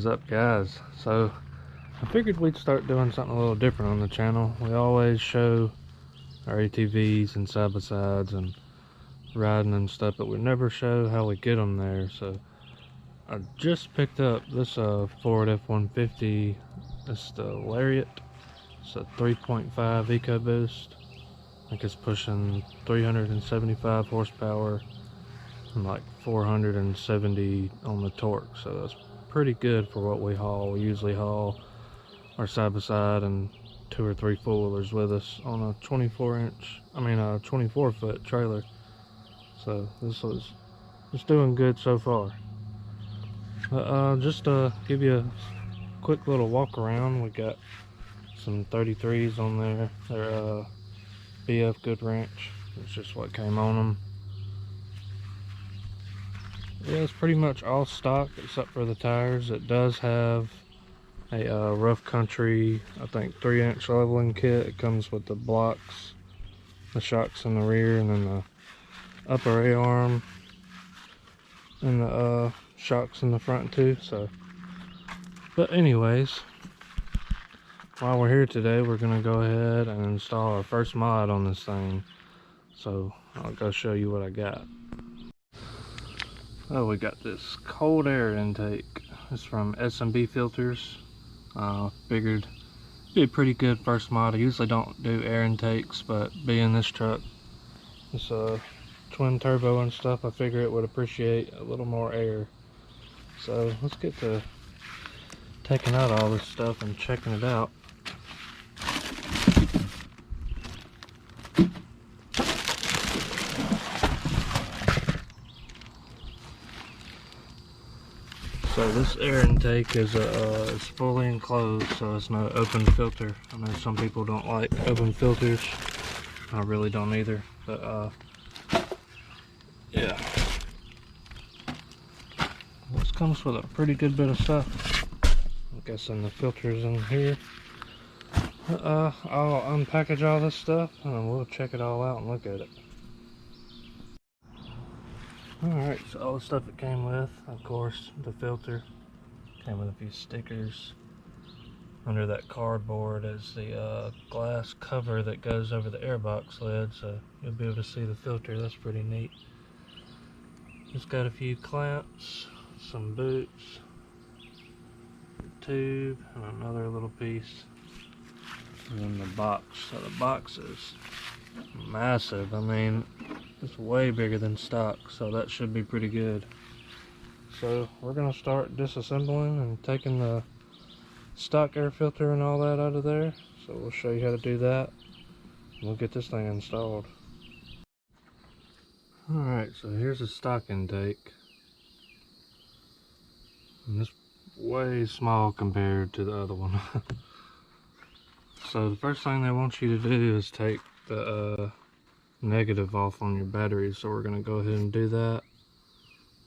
is up, guys? So I figured we'd start doing something a little different on the channel. We always show our ATVs and side-by-sides and riding and stuff, but we never show how we get them there. So I just picked up this Ford F-150. It's the Lariat. It's a 3.5 EcoBoost. I think it's pushing 375 horsepower and like 470 on the torque, so that's pretty good for what we haul. We usually haul our side-by-side and 2 or 3 four-wheelers with us on a 24-foot trailer. So this was just doing good so far. Just to give you a quick little walk around, we got some 33s on there. They're BF Good Ranch. It's just what came on them. Yeah, it's pretty much all stock except for the tires. It does have a Rough Country, I think 3-inch leveling kit. It comes with the blocks, the shocks in the rear, and then the upper A-arm, and the shocks in the front too. So, but anyways, while we're here today, we're gonna go ahead and install our first mod on this thing. So I'll go show you what I got. Oh, we got this cold air intake. It's from S&B Filters. Figured it'd be a pretty good first mod. I usually don't do air intakes, but being this truck, it's a twin turbo and stuff, I figure it would appreciate a little more air. So let's get to taking out all this stuff and checking it out. So this air intake is fully enclosed, so it's no open filter. I know some people don't like open filters. I really don't either. But yeah, this comes with a pretty good bit of stuff. I'm guessing the filter's in here. I'll unpackage all this stuff and we'll check it all out and look at it. Alright, so all the stuff it came with, of course, the filter. Came with a few stickers. Under that cardboard is the glass cover that goes over the airbox lid, so you'll be able to see the filter. That's pretty neat. It's got a few clamps, some boots, a tube, and another little piece. And then the box. So the box is massive. I mean, it's way bigger than stock, so that should be pretty good. So we're gonna start disassembling and taking the stock air filter and all that out of there. So we'll show you how to do that. We'll get this thing installed. Alright, so here's a stock intake. And it's way small compared to the other one. So the first thing they want you to do is take the negative off on your battery, so we're going to go ahead and do that.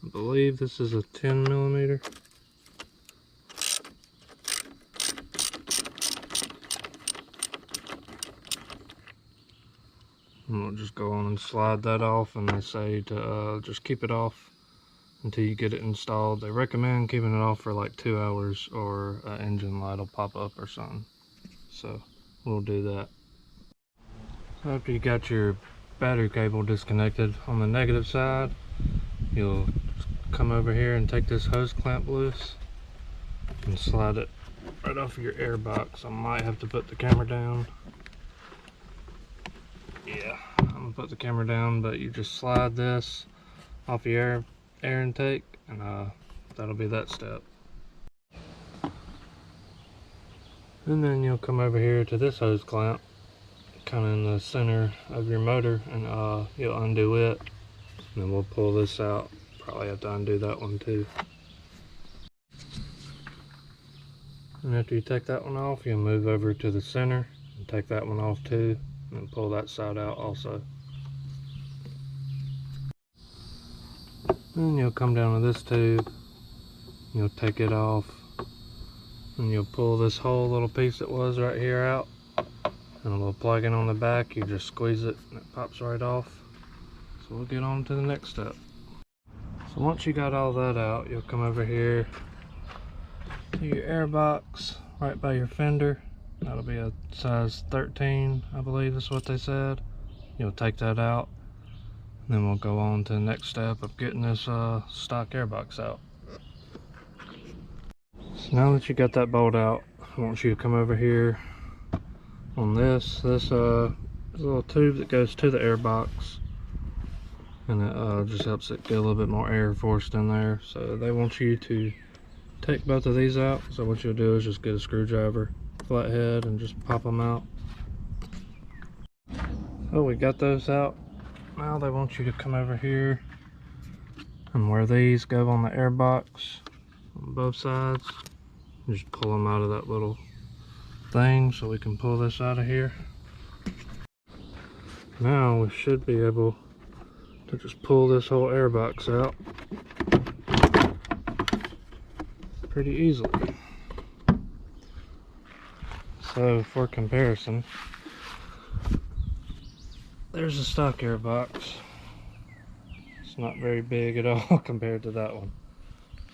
I believe this is a 10mm. And we'll just go on and slide that off, and they say to just keep it off until you get it installed. They recommend keeping it off for like 2 hours or an engine light will pop up or something. So we'll do that. So after you got your battery cable disconnected on the negative side, you'll come over here and take this hose clamp loose and slide it right off of your air box. I might have to put the camera down. Yeah, I'm gonna put the camera down, but you just slide this off your air intake, and that'll be that step. And then you'll come over here to this hose clamp, kind of in the center of your motor, and you'll undo it, and then we'll pull this out. Probably have to undo that one too. And after you take that one off, you'll move over to the center and take that one off too, and pull that side out also. Then you'll come down to this tube, you'll take it off, and you'll pull this whole little piece that was right here out, and a little plug-in on the back. You just squeeze it and it pops right off. So we'll get on to the next step. So once you got all that out, you'll come over here to your air box right by your fender. That'll be a size 13, I believe is what they said. You'll take that out, then we'll go on to the next step of getting this stock air box out. So now that you got that bolt out, I want you to come over here on this little tube that goes to the air box, and it just helps it get a little bit more air forced in there. So they want you to take both of these out. So what you'll do is just get a screwdriver, flathead, and just pop them out. Oh, we got those out. Now they want you to come over here, and where these go on the air box on both sides, just pull them out of that little thing so we can pull this out of here. Now we should be able to just pull this whole air box out pretty easily. So for comparison, there's a stock air box. It's not very big at all compared to that one.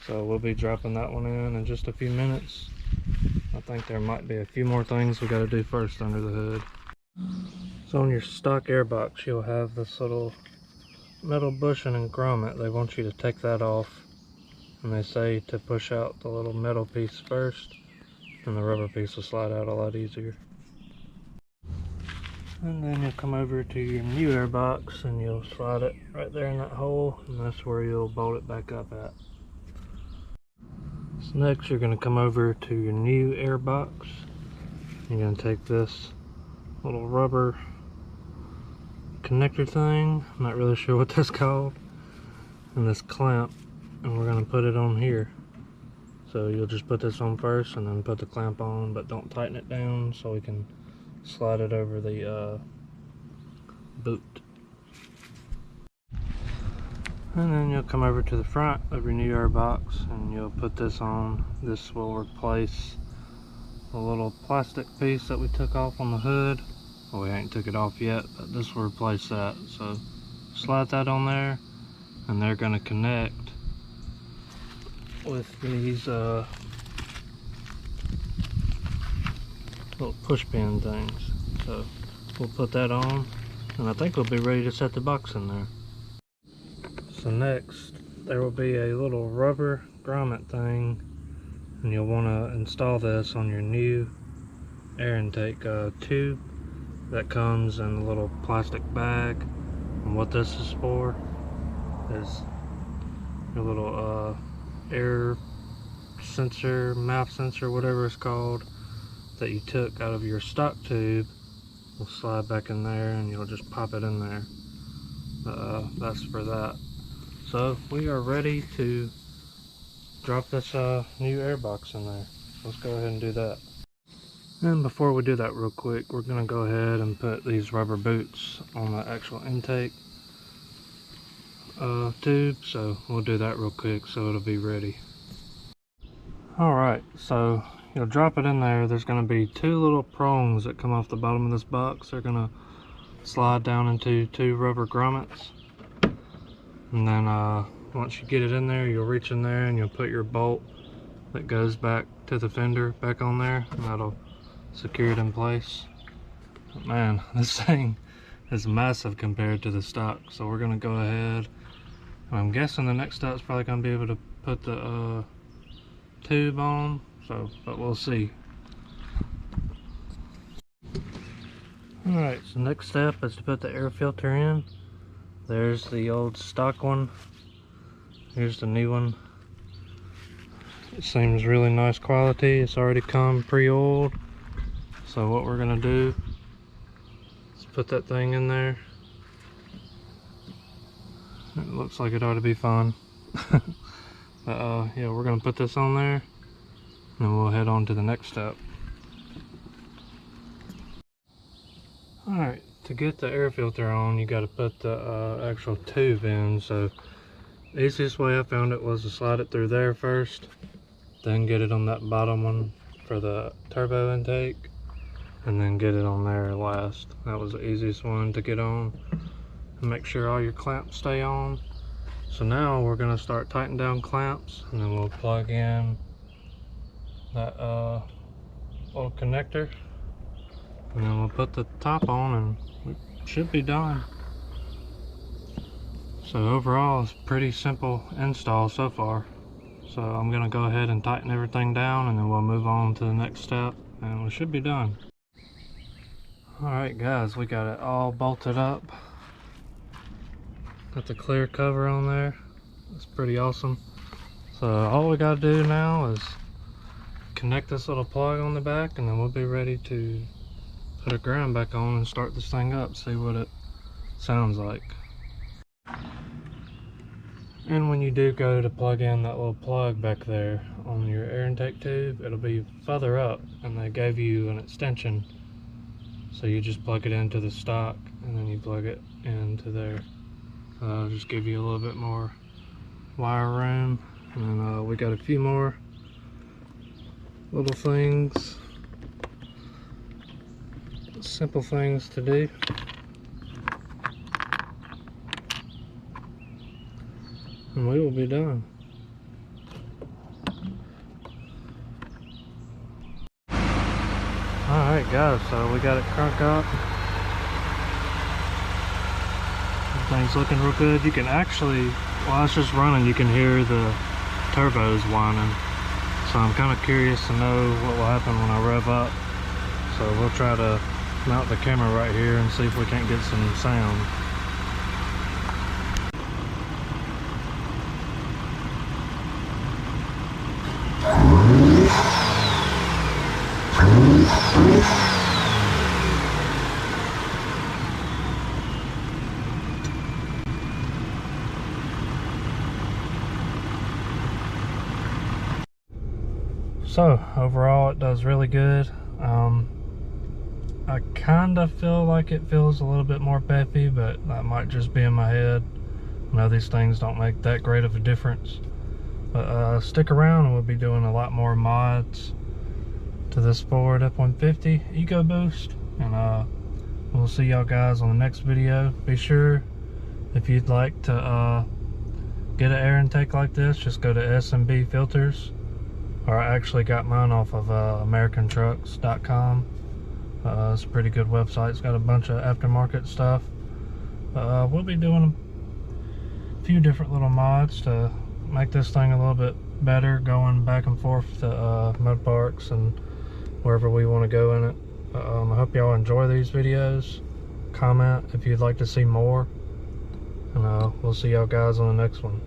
So we'll be dropping that one in just a few minutes. I think there might be a few more things we got to do first under the hood. So on your stock air box, you'll have this little metal bushing and grommet. They want you to take that off, and they say to push out the little metal piece first, and the rubber piece will slide out a lot easier. And then you'll come over to your new air box and you'll slide it right there in that hole, and that's where you'll bolt it back up at. So next you're going to come over to your new air box. You're going to take this little rubber connector thing, I'm not really sure what that's called, and this clamp, and we're going to put it on here. So you'll just put this on first and then put the clamp on, but don't tighten it down so we can slide it over the boot. And then you'll come over to the front of your new air box and you'll put this on. This will replace a little plastic piece that we took off on the hood. Well, we ain't took it off yet, but this will replace that. So slide that on there, and they're going to connect with these little push pin things. So we'll put that on, and I think we'll be ready to set the box in there. So next there will be a little rubber grommet thing, and you'll want to install this on your new air intake tube that comes in a little plastic bag. And what this is for is your little air sensor, mouth sensor, whatever it's called, that you took out of your stock tube will slide back in there, and you'll just pop it in there. That's for that. So we are ready to drop this new air box in there. Let's go ahead and do that. And before we do that real quick, we're going to go ahead and put these rubber boots on the actual intake tube. So we'll do that real quick so it'll be ready. Alright, so you'll drop it in there. There's going to be two little prongs that come off the bottom of this box. They're going to slide down into two rubber grommets. And then once you get it in there, you'll reach in there and you'll put your bolt that goes back to the fender back on there, and that'll secure it in place. But man, this thing is massive compared to the stock. So we're going to go ahead, and I'm guessing the next step is probably going to be able to put the tube on. So, but we'll see. Alright, so next step is to put the air filter in. There's the old stock one. Here's the new one. It seems really nice quality. It's already come pre-oiled. So what we're gonna do is put that thing in there. It looks like it ought to be fun. But yeah, we're gonna put this on there, and then we'll head on to the next step. Alright, to get the air filter on, you got to put the actual tube in. So the easiest way I found it was to slide it through there first, then get it on that bottom one for the turbo intake, and then get it on there last. That was the easiest one to get on. And make sure all your clamps stay on. So now we're going to start tightening down clamps, and then we'll plug in that little connector, and then we'll put the top on and we should be done. So overall, it's pretty simple install so far. So I'm gonna go ahead and tighten everything down, and then we'll move on to the next step, and we should be done. Alright guys, we got it all bolted up. Got the clear cover on there. It's pretty awesome. So all we gotta do now is connect this little plug on the back, and then we'll be ready to put a ground back on and start this thing up, see what it sounds like. And when you do go to plug in that little plug back there on your air intake tube, it'll be further up, and they gave you an extension. So you just plug it into the stock, and then you plug it into there. Just give you a little bit more wire room. And then we got a few more little things, simple things to do. And we will be done. Alright guys, so we got it cranked up. Everything's looking real good. You can actually, while it's just running, you can hear the turbos whining. So I'm kind of curious to know what will happen when I rev up. So we'll try to mount the camera right here and see if we can't get some sound. So overall, it does really good. I kind of feel like it feels a little bit more peppy, but that might just be in my head. I know these things don't make that great of a difference, but stick around and we'll be doing a lot more mods to this Ford F-150 EcoBoost, and we'll see y'all guys on the next video. Be sure, if you'd like to get an air intake like this, just go to SMB Filters, or I actually got mine off of AmericanTrucks.com. It's a pretty good website. It's got a bunch of aftermarket stuff. We'll be doing a few different little mods to make this thing a little bit better, going back and forth to mud parks and wherever we want to go in it. I hope y'all enjoy these videos. Comment if you'd like to see more, and we'll see y'all guys on the next one.